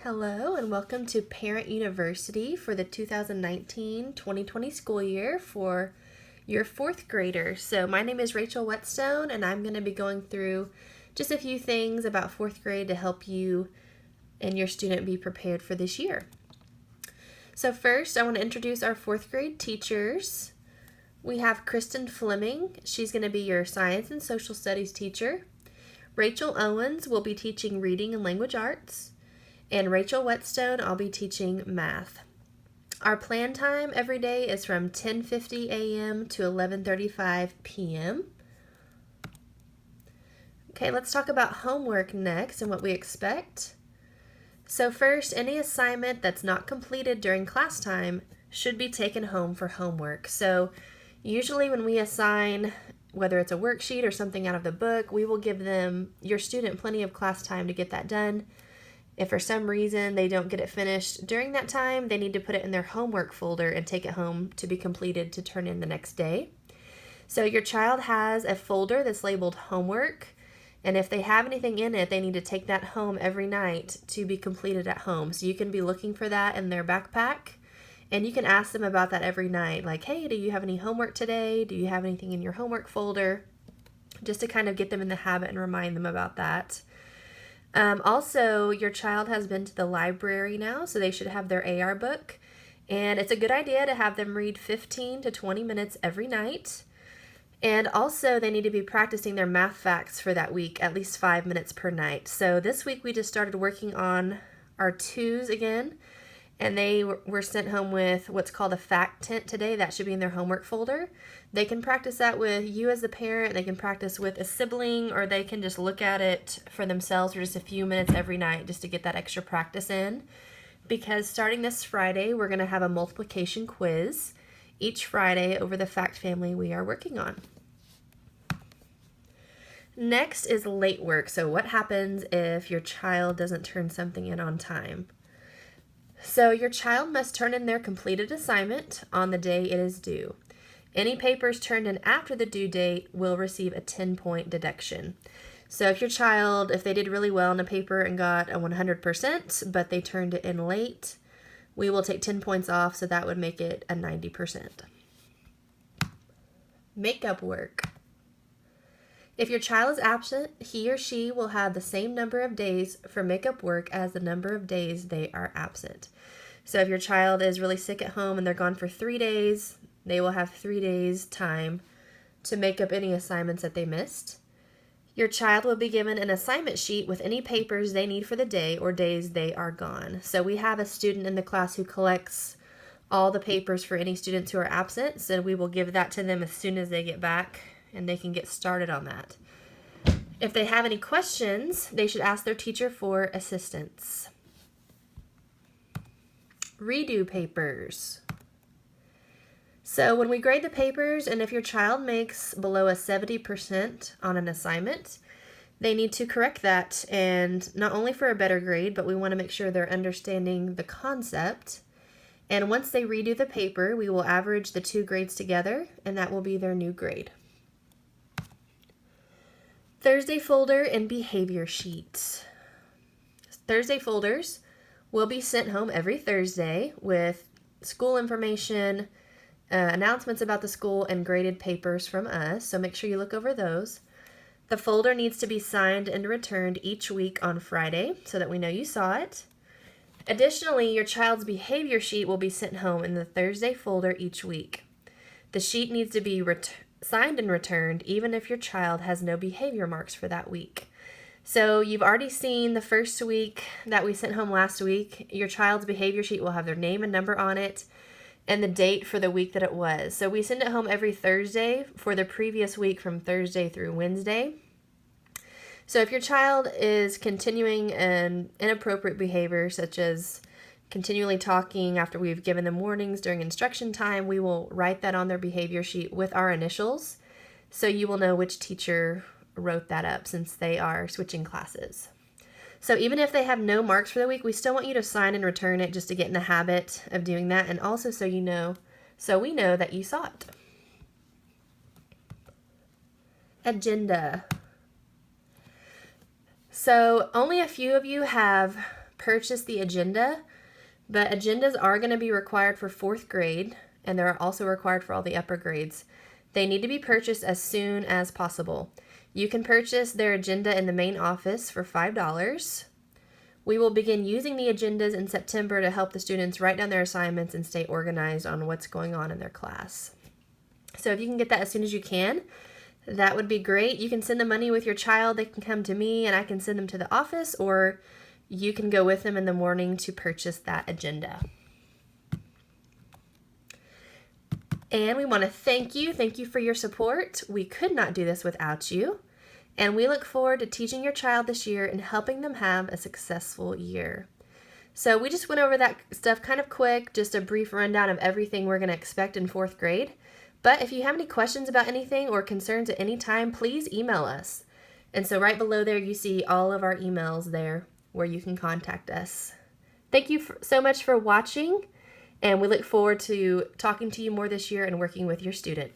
Hello and welcome to Parent University for the 2019-2020 school year for your fourth graders. So my name is Rachel Whetstone and I'm going to be going through just a few things about fourth grade to help you and your student be prepared for this year. So first I want to introduce our fourth grade teachers. We have Kristen Fleming. She's going to be your science and social studies teacher. Rachel Owens will be teaching reading and language arts. And Rachel Whetstone, I'll be teaching math. Our plan time every day is from 10:50 a.m. to 11:35 p.m. Okay, let's talk about homework next and what we expect. So first, any assignment that's not completed during class time should be taken home for homework. So usually when we assign, whether it's a worksheet or something out of the book, we will give your student plenty of class time to get that done. If for some reason they don't get it finished during that time, they need to put it in their homework folder and take it home to be completed to turn in the next day. So your child has a folder that's labeled homework, and if they have anything in it, they need to take that home every night to be completed at home. So you can be looking for that in their backpack, and you can ask them about that every night, like, hey, do you have any homework today? Do you have anything in your homework folder? Just to kind of get them in the habit and remind them about that. Also, your child has been to the library now, so they should have their AR book. And it's a good idea to have them read 15 to 20 minutes every night. And also, they need to be practicing their math facts for that week, at least 5 minutes per night. So this week, we just started working on our twos again. And they were sent home with what's called a fact tent today. That should be in their homework folder. They can practice that with you as the parent. They can practice with a sibling, or they can just look at it for themselves for just a few minutes every night just to get that extra practice in. Because starting this Friday, we're going to have a multiplication quiz each Friday over the fact family we are working on. Next is late work. So what happens if your child doesn't turn something in on time? So your child must turn in their completed assignment on the day it is due. Any papers turned in after the due date will receive a 10-point deduction. So if your child, if they did really well in a paper and got a 100%, but they turned it in late, we will take 10 points off, so that would make it a 90%. Makeup work. If your child is absent, he or she will have the same number of days for makeup work as the number of days they are absent. So if your child is really sick at home and they're gone for 3 days, they will have 3 days time to make up any assignments that they missed. Your child will be given an assignment sheet with any papers they need for the day or days they are gone. So we have a student in the class who collects all the papers for any students who are absent, so we will give that to them as soon as they get back, and they can get started on that. If they have any questions, they should ask their teacher for assistance. Redo papers. So when we grade the papers, and if your child makes below a 70% on an assignment, they need to correct that, and not only for a better grade, but we want to make sure they're understanding the concept. And once they redo the paper, we will average the two grades together, and that will be their new grade. Thursday folder and behavior sheets. Thursday folders will be sent home every Thursday with school information, announcements about the school, and graded papers from us, so make sure you look over those. The folder needs to be signed and returned each week on Friday so that we know you saw it. Additionally, your child's behavior sheet will be sent home in the Thursday folder each week. The sheet needs to be signed and returned even if your child has no behavior marks for that week. So you've already seen the first week that we sent home last week. Your child's behavior sheet will have their name and number on it and the date for the week that it was. So we send it home every Thursday for the previous week from Thursday through Wednesday. So if your child is continuing an inappropriate behavior, such as continually talking after we've given them warnings during instruction time, we will write that on their behavior sheet with our initials, so you will know which teacher wrote that up since they are switching classes. So even if they have no marks for the week, we still want you to sign and return it just to get in the habit of doing that, and also so we know that you saw it. Agenda. So only a few of you have purchase the agenda, but agendas are going to be required for 4th grade, and they're also required for all the upper grades. They need to be purchased as soon as possible. You can purchase their agenda in the main office for $5. We will begin using the agendas in September to help the students write down their assignments and stay organized on what's going on in their class. So if you can get that as soon as you can, that would be great. You can send the money with your child. They can come to me and I can send them to the office, or you can go with them in the morning to purchase that agenda. And we want to thank you. Thank you for your support. We could not do this without you. And we look forward to teaching your child this year and helping them have a successful year. So we just went over that stuff kind of quick, just a brief rundown of everything we're going to expect in 4th grade. But if you have any questions about anything or concerns at any time, please email us. And so right below there, you see all of our emails there where you can contact us. Thank you so much for watching, and we look forward to talking to you more this year and working with your student.